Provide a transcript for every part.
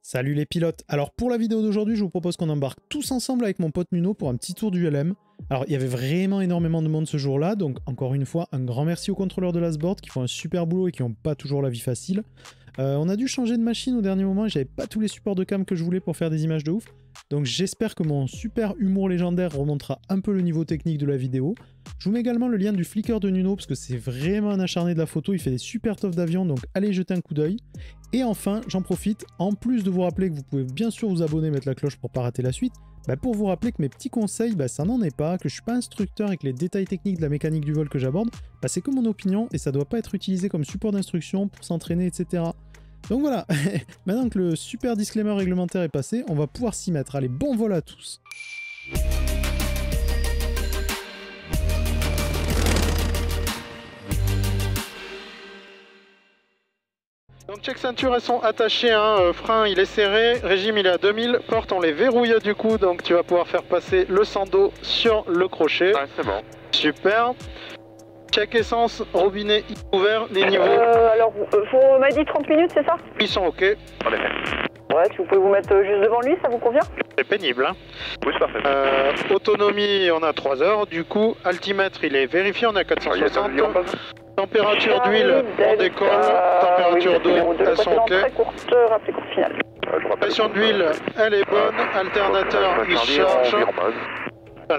Salut les pilotes. Alors pour la vidéo d'aujourd'hui, je vous propose qu'on embarque tous ensemble avec mon pote Nuno pour un petit tour du LM. Alors il y avait vraiment énormément de monde ce jour-là, donc encore une fois, un grand merci aux contrôleurs de l'Asboard qui font un super boulot et qui n'ont pas toujours la vie facile. On a dû changer de machine au dernier moment et j'avais pas tous les supports de cam que je voulais pour faire des images de ouf. Donc j'espère que mon super humour légendaire remontera un peu le niveau technique de la vidéo. Je vous mets également le lien du Flickr de Nuno parce que c'est vraiment un acharné de la photo, il fait des super toffs d'avion, donc allez jeter un coup d'œil. Et enfin, j'en profite, en plus de vous rappeler que vous pouvez bien sûr vous abonner et mettre la cloche pour pas rater la suite, pour vous rappeler que mes petits conseils, ça n'en est pas, que je suis pas instructeur et que les détails techniques de la mécanique du vol que j'aborde, c'est que mon opinion et ça doit pas être utilisé comme support d'instruction pour s'entraîner, etc. Donc voilà, maintenant que le super disclaimer réglementaire est passé, on va pouvoir s'y mettre. Allez, bon vol à tous. Donc check ceinture, elles sont attachées, hein. Frein il est serré, régime il est à 2000, porte on les verrouille du coup, donc tu vas pouvoir faire passer le sando sur le crochet. Ouais, c'est bon. Super. Check essence, robinet ouvert, les niveaux. Alors, vous m'avez dit 30 minutes, c'est ça? Ils sont ok. Ouais, si vous pouvez vous mettre juste devant lui, ça vous convient? C'est pénible, hein. Oui, c'est parfait. Autonomie, on a 3 heures. Du coup, altimètre, il est vérifié, on a 460. Température d'huile, on décolle. Température d'eau, elles sont ok. Très courte, rappelez courte finale. Pression d'huile, elle est bonne. Alternateur, il charge.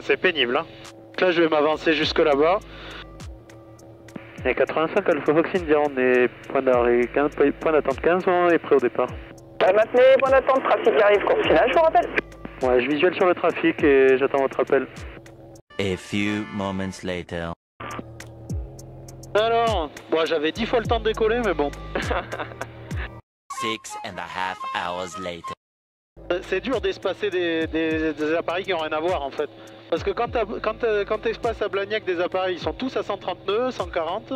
C'est pénible, hein. Là, je vais m'avancer jusque là-bas. Et 85 Alpha Fox India, on est point d'arrêt 15, point d'attente 15, on est prêt au départ. Maintenez point d'attente, trafic arrive, course finale, je vous rappelle. Ouais, je visuel sur le trafic et j'attends votre appel. A few moments later. Alors, moi j'avais 10 fois le temps de décoller, mais bon. 6.5 hours later. C'est dur d'espacer des appareils qui n'ont rien à voir en fait. Parce que quand tu espaces à Blagnac des appareils, ils sont tous à 130 nœuds, 140.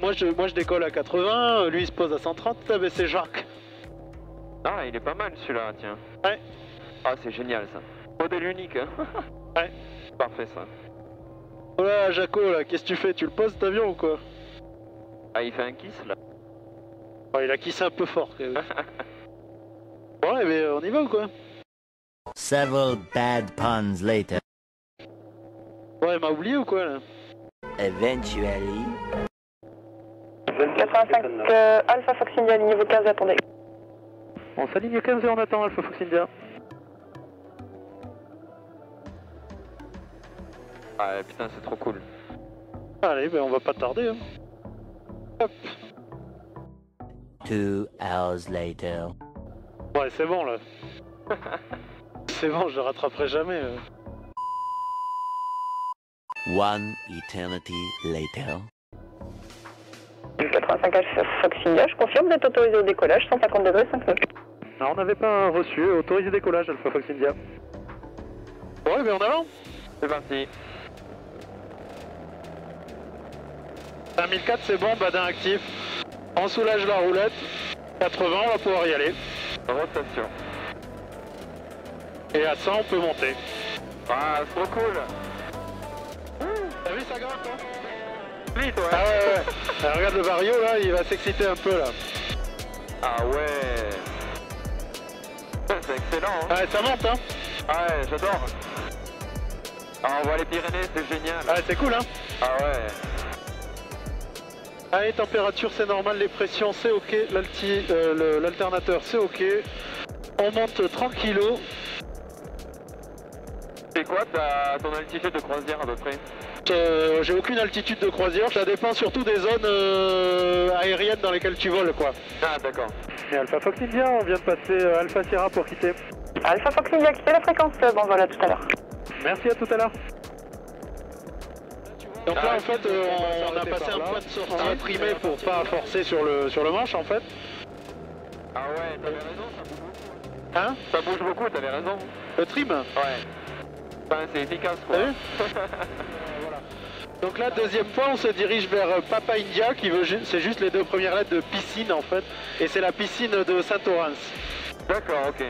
Moi je décolle à 80, lui il se pose à 130, c'est Jacques. Ah, il est pas mal celui-là, tiens. Ouais. Ah, c'est génial ça. Modèle unique, hein. Ouais. Parfait ça. Oh là, Jaco, là, qu'est-ce que tu fais? Tu le poses cet avion ou quoi? Ah, il fait un kiss là. Ouais, il a kissé un peu fort quand même. Ouais, mais on y va ou quoi? Several bad puns later. Ouais, il m'a oublié ou quoi là? Eventually. 85 Alpha Fox India, niveau 15, attendez. On s'aligne 15 et on attend Alpha Fox India. Ah putain, c'est trop cool. Allez, on va pas tarder, hein. Hop. 2 hours later. Ouais, c'est bon là. C'est bon, je le rattraperai jamais. 1 eternity later. 85 Alpha Fox India, je confirme, vous êtes autorisé au décollage, 150 degrés, 5 nœuds. Non, on n'avait pas reçu, autorisé décollage Alpha Fox India. Ouais, mais on avance. C'est parti. 5004 c'est bon, badin actif. On soulage la roulette. 80, on va pouvoir y aller. Rotation. Et à 100, on peut monter. Ah, c'est trop cool. T'as vu ça grimpe, hein? Vite, ouais. Ah ouais. Alors, regarde le vario là, il va s'exciter un peu là. Ah ouais. C'est excellent, hein. Ouais, ça monte, hein? Ouais, j'adore. Ah, on voit les Pyrénées, c'est génial. Ouais, c'est cool, hein? Ah ouais. Allez, température c'est normal, les pressions c'est ok, l'alternateur c'est ok. On monte tranquillo. C'est quoi ton altitude de croisière à peu près? J'ai aucune altitude de croisière, ça dépend surtout des zones aériennes dans lesquelles tu voles quoi. Ah d'accord. Et Alpha Fox India, on vient de passer Alpha Sierra pour quitter. Alpha Fox India, quittez la fréquence, bon voilà, tout à l'heure. Merci, à tout à l'heure. Donc là en fait on a passé un point de sortie primé pour pas forcer sur le manche en fait. Ah ouais, t'avais raison, ça bouge beaucoup. Hein? Ça bouge beaucoup, t'avais raison. Le trim? Ouais. Enfin, c'est efficace quoi. T'as vu? Voilà. Donc là deuxième point on se dirige vers Papa India qui veut c'est juste les 2 premières lettres de piscine en fait. Et c'est la piscine de Saint-Orens. D'accord, ok.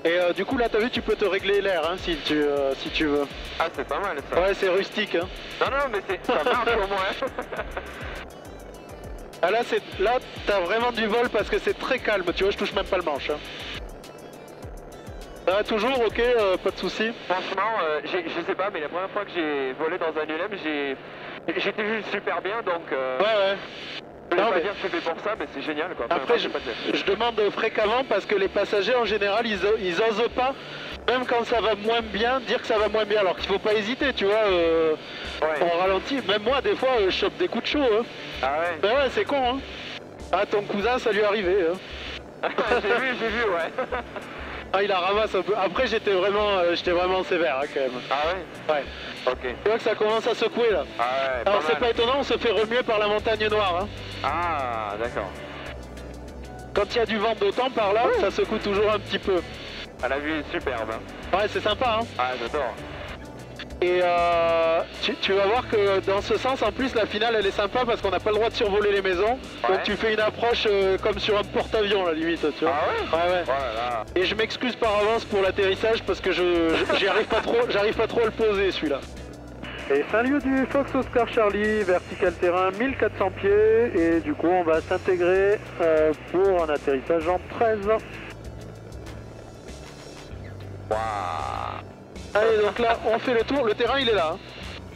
Et du coup là t'as vu tu peux te régler l'air hein, si tu veux. Ah c'est pas mal ça. Ouais c'est rustique hein. Non mais ça marche au moins. Ah là, t'as vraiment du vol parce que c'est très calme, tu vois, je touche même pas le manche. Hein. Ça va toujours, ok, pas de soucis. Franchement, je sais pas, mais la première fois que j'ai volé dans un ULM, j'étais juste super bien, donc... Ouais. Je vais pas dire que je suis fait pour ça, mais c'est génial, quoi. Après, je demande fréquemment parce que les passagers, en général, ils osent pas, même quand ça va moins bien, dire que ça va moins bien, alors qu'il faut pas hésiter, tu vois, on ralentit. Même moi, des fois, je chope des coups de chaud. Hein. Ah ouais? Ben ouais, c'est con, hein. Ah, ton cousin, ça lui est arrivé. Hein. j'ai vu, ouais. Ah, il a ramassé un peu. Après, j'étais vraiment sévère, hein, quand même. Ah ouais? Ouais. Ok. Tu vois que ça commence à secouer, là. Ah ouais, alors, c'est pas étonnant, on se fait remuer par la montagne noire. Hein. Ah, d'accord. Quand il y a du vent d'autant par là, ça secoue toujours un petit peu. Ah, la vue est superbe. Ouais, c'est sympa, hein. Ah, j'adore. Et tu vas voir que dans ce sens, en plus, la finale, elle est sympa parce qu'on n'a pas le droit de survoler les maisons. Ouais. Donc tu fais une approche comme sur un porte-avions, la limite, tu vois. Ah ouais? Ouais. Oh là là. Et je m'excuse par avance pour l'atterrissage parce que j'arrive pas trop à le poser, celui-là. Et c'est un lieu du Fox Oscar Charlie, vertical terrain 1400 pieds. Et du coup, on va s'intégrer pour un atterrissage en 13. Waouh. Allez, donc là, on fait le tour. Le terrain, il est là. Hein.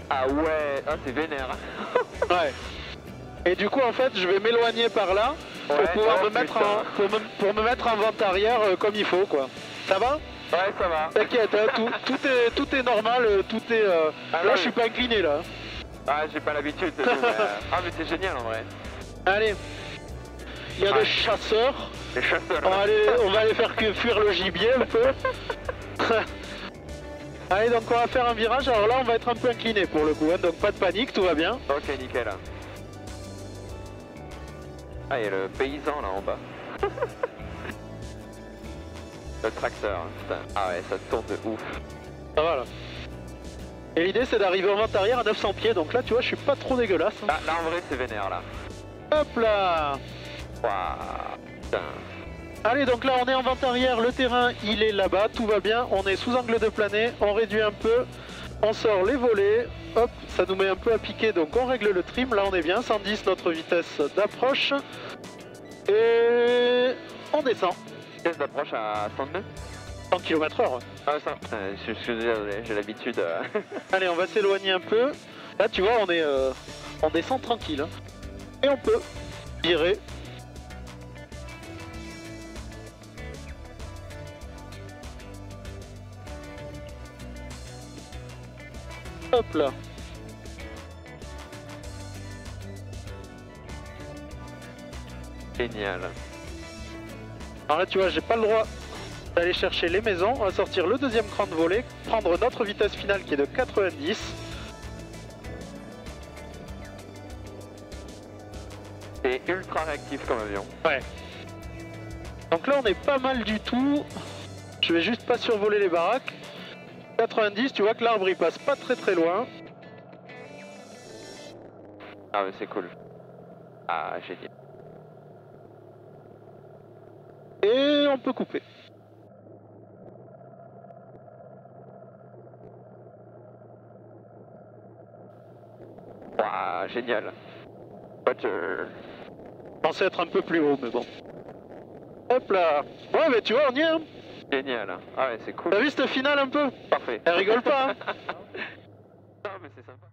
Ah ouais, ah, c'est vénère. Ouais. Et du coup, en fait, je vais m'éloigner par là pour pouvoir me mettre pour me mettre en vente arrière comme il faut, quoi. Ça va? Ouais, ça va. T'inquiète, hein, tout est normal, tout est... Ah, là, oui. je suis pas incliné, là. Ah, j'ai pas l'habitude. Ah, mais c'est génial, en vrai. Allez. Il y a des chasseurs. Les chasseurs. On va aller faire fuir le gibier un peu. Allez, donc on va faire un virage. Alors là, on va être un peu incliné pour le coup, hein, donc pas de panique, tout va bien. Ok, nickel. Ah, il y a le paysan là en bas. Le tracteur, putain. Ah ouais, ça tourne de ouf. Ça va là. Et l'idée, c'est d'arriver en vente arrière à 900 pieds, donc là, tu vois, je suis pas trop dégueulasse. Hein. Ah, là en vrai, c'est vénère là. Hop là. Waouh, putain. Allez, donc là, on est en vente arrière, le terrain, il est là-bas, tout va bien, on est sous angle de plané, on réduit un peu, on sort les volets, hop, ça nous met un peu à piquer, donc on règle le trim, là on est bien, 110 notre vitesse d'approche, et on descend. Vitesse d'approche à 102 100 km/h. Ah, ça, je suis désolé, j'ai l'habitude. Allez, on va s'éloigner un peu, là tu vois, on descend tranquille, hein. Et on peut virer. Hop là. Génial. Alors là tu vois, j'ai pas le droit d'aller chercher les maisons. On va sortir le deuxième cran de volée, prendre notre vitesse finale qui est de 90. C'est ultra réactif comme avion. Ouais. Donc là on est pas mal du tout. Je vais juste pas survoler les baraques. 90, tu vois que l'arbre il passe pas très loin. Ah mais c'est cool. Ah génial. Et on peut couper. Waouh, génial. Water. Pensais être un peu plus haut, mais bon. Hop là. Ouais, mais tu vois, on y est. Hein. Génial. Ah ouais, c'est cool. T'as vu cette finale un peu? Parfait. Elle rigole pas. Hein. Non, mais c'est sympa.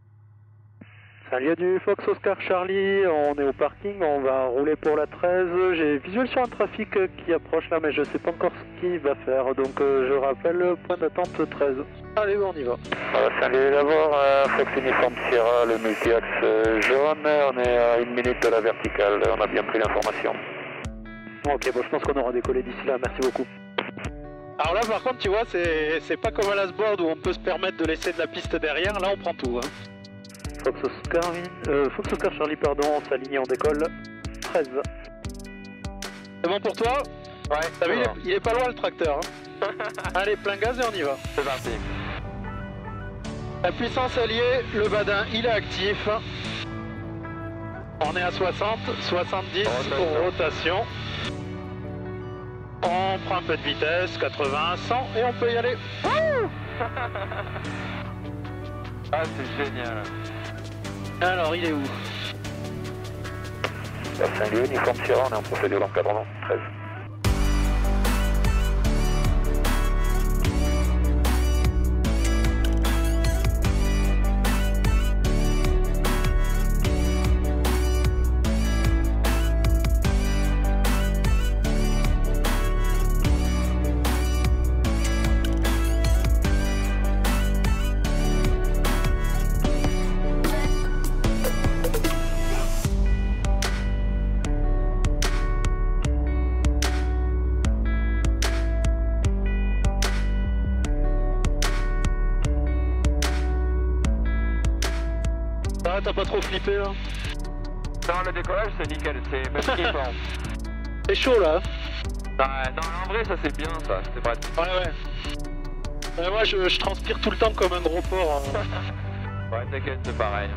Salut du Fox Oscar Charlie, on est au parking, on va rouler pour la 13. J'ai visuel sur un trafic qui approche là, mais je sais pas encore ce qu'il va faire, donc je rappelle, point d'attente 13. Allez, on y va. Salut d'abord, Fox Uniform Sierra, le multi-axe jaune, on est à 1 minute de la verticale, on a bien pris l'information. Ok, bon, je pense qu'on aura décollé d'ici là, merci beaucoup. Alors là, par contre, tu vois, c'est pas comme à l'Asboard où on peut se permettre de laisser de la piste derrière, là on prend tout. Hein. Fox Oscar Charlie, pardon, on s'aligne, on décolle. 13. C'est bon pour toi? Ouais. T'as vu, il est pas loin le tracteur. Hein. Allez, plein gaz et on y va. C'est parti. La puissance alliée, le badin, il est actif. On est à 60, 70 pour rotation. On prend un peu de vitesse, 80, 100 et on peut y aller. Ah, c'est génial. Alors, il est où? Saint-Louis, uniforme Sierra, on est en procédure d'encadrement, 13. T'as pas trop flippé là? Non, le décollage c'est nickel, c'est même kiffant. C'est chaud là? Non, en vrai ça c'est bien ça, c'est pratique. Ouais. Moi je transpire tout le temps comme un gros porc. Ouais, t'inquiète, c'est pareil.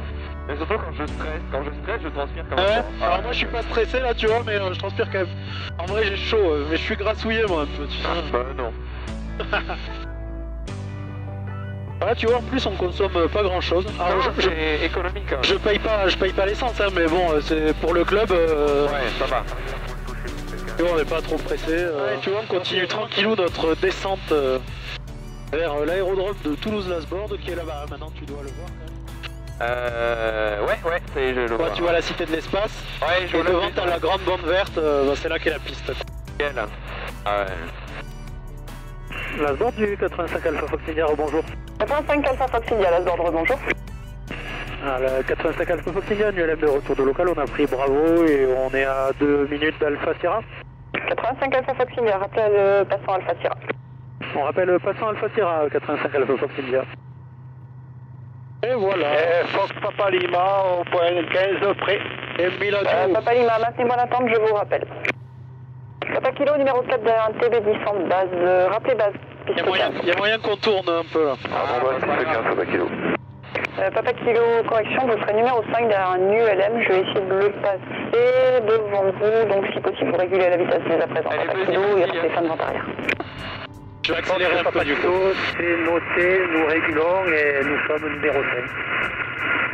Mais surtout quand je stresse, je transpire comme un ouais. porc. Alors moi je suis pas stressé là tu vois, mais je transpire quand même. En vrai j'ai chaud, mais je suis grassouillé moi un peu. Tu sais. Bah non. Ouais, tu vois, en plus on consomme pas grand chose. Alors c'est économique. Hein. Je paye pas l'essence, hein, mais bon, c'est pour le club. Ouais, ça va. Tu vois, on n'est pas trop pressé. Ouais, tu vois, on continue tranquillou notre descente vers l'aérodrome de Toulouse-Lasborde qui est là-bas. Maintenant, tu dois le voir quand même. Ouais, c'est je le vois. Tu vois la cité de l'espace. Ouais, je vois. Et devant, t'as la grande bande verte. C'est là qu'est la piste. Nickel. Ah ouais. Lasborde du 85 Alpha Fox India, bonjour. 85 Alpha Fox India, Lasborde, bonjour. Ah, la 85 Alpha Fox India, ULM de retour de local, on a pris Bravo et on est à 2 minutes d'Alpha Sierra. 85 Alpha Fox India, rappel le passant Alpha Sierra. On rappelle le passant Alpha Sierra, 85 Alpha Fox India. Et voilà. Fox Papa Lima au point 15 près. Et Papa Lima, maintenez-moi l'attente, je vous rappelle. Papa Kilo, numéro 4 derrière un TB10 en base, rappelez base. Il y a moyen qu'on tourne un peu là. Ah bon, bah, c'est 15 Papa Kilo. Papa Kilo, correction, vous serez numéro 5 derrière un ULM, je vais essayer de le passer devant vous, donc si possible vous régulez la vitesse dès à présent. Papa Kilo et rappelez fin de vente arrière. Je vais accélérer un peu du coup. C'est noté, nous régulons et nous sommes numéro 5.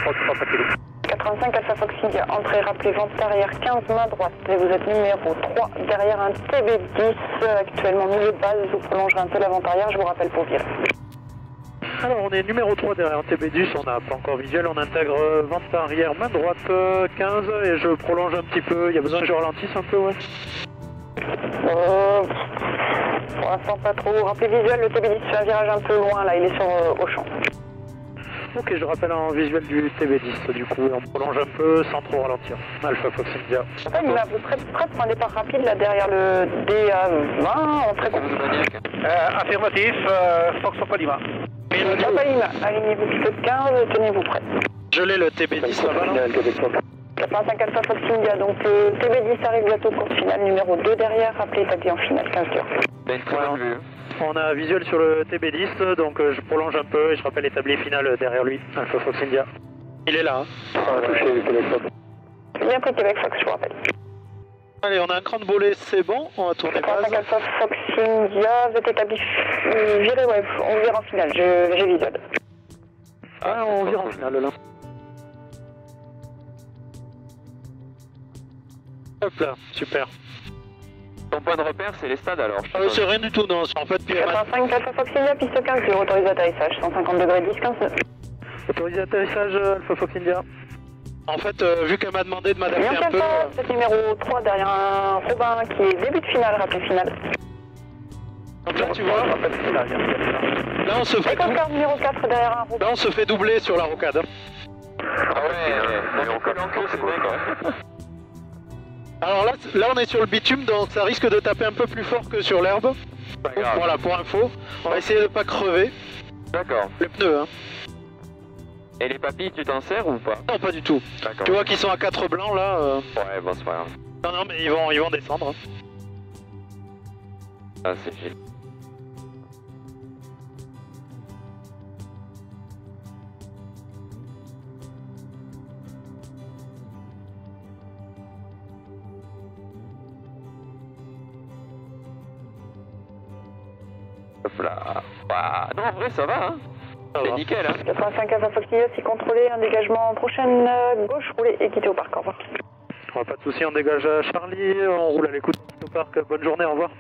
Fox Papa Kilo. 85 Alpha Fox India, entrée, rappelez vente arrière 15 main droite et vous êtes numéro 3 derrière un TB10, actuellement milieu de base, vous prolongerez un peu la vente arrière, je vous rappelle pour virer. Alors on est numéro 3 derrière un TB10, on n'a pas encore visuel, on intègre vente arrière main droite 15 et je prolonge un petit peu, il y a besoin que je ralentisse un peu, ouais. Pour l'instant pas trop, rappelez visuel, le TB10 fait un virage un peu loin là, il est sur Auchan. Ok, je rappelle en visuel du TB10, du coup, on prolonge un peu sans trop ralentir. Alpha Fox India. Il va prêt pour un départ rapide là derrière le DA20, en très court. Affirmatif, Fox Papa Lima. Papa Lima, alignez-vous plutôt de 15, tenez-vous prêt. Je l'ai le TB10 là-bas. 85 Alpha Fox India, donc le TB10 arrive bientôt, course finale numéro 2 derrière, rappelez établi en finale, 15 heures. On a visuel sur le TB10, donc je prolonge un peu et je rappelle l'établi final derrière lui, Alpha Fox India. Il est là. On a touché le Québec Fox. Bien pris Québec Fox, je vous rappelle. Allez, on a un cran de bolet, c'est bon, on va tourner base. 85 Alpha Fox India, vous êtes établi, virez, ouais, on vire en finale, j'ai visuel. Ah, on vire en finale là. Hop là, super. Ton point de repère, c'est les stades alors. C'est rien du tout, non. En fait, 85 Alpha Fox India, piste 15, je autorise l'atterrissage, 150 degrés 10, 15 nœuds. Autorisé atterrissage Alpha Fox India. En fait, vu qu'elle m'a demandé de m'adapter un peu... C'est numéro 3 derrière un Robin qui est début de finale, rappel finale. Donc là, tu vois, là on se fait numéro 4 derrière un Robin. Là, on se fait doubler sur la rocade. Ah ouais, on peut l'enclos, c'est dingue. Alors là, on est sur le bitume, donc ça risque de taper un peu plus fort que sur l'herbe. Voilà, pour info. On va essayer de pas crever. D'accord. Les pneus, hein. Et les papilles, tu t'en sers ou pas? Non, pas du tout. D'accord. Tu vois qu'ils sont à 4 blancs là. Ouais, bon, c'est pas grave. Non, mais ils vont descendre. Hein. Ah, c'est génial. Hop là. Bah, non, en vrai, ça va, hein. C'est nickel, hein. 85 Alpha Fox India, c'est contrôlé, un dégagement prochaine gauche, roulé et quittez au parc, au revoir. Pas de soucis, on dégage à Charlie, on roule à l'écoute au parc. Bonne journée, au revoir.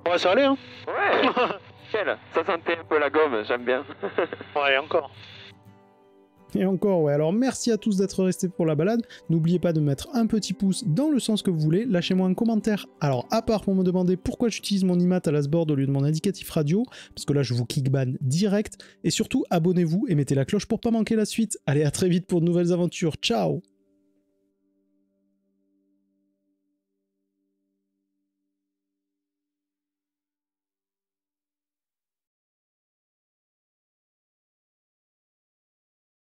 Ouais, ça allait, hein? Ouais. Nickel. Ça sentait un peu la gomme, j'aime bien. Ouais, encore. Et encore, ouais. Alors merci à tous d'être restés pour la balade. N'oubliez pas de mettre un petit pouce dans le sens que vous voulez. Lâchez-moi un commentaire. Alors, à part pour me demander pourquoi j'utilise mon IMAT à l'asboard au lieu de mon indicatif radio, parce que là, je vous kickban direct. Et surtout, abonnez-vous et mettez la cloche pour pas manquer la suite. Allez, à très vite pour de nouvelles aventures. Ciao!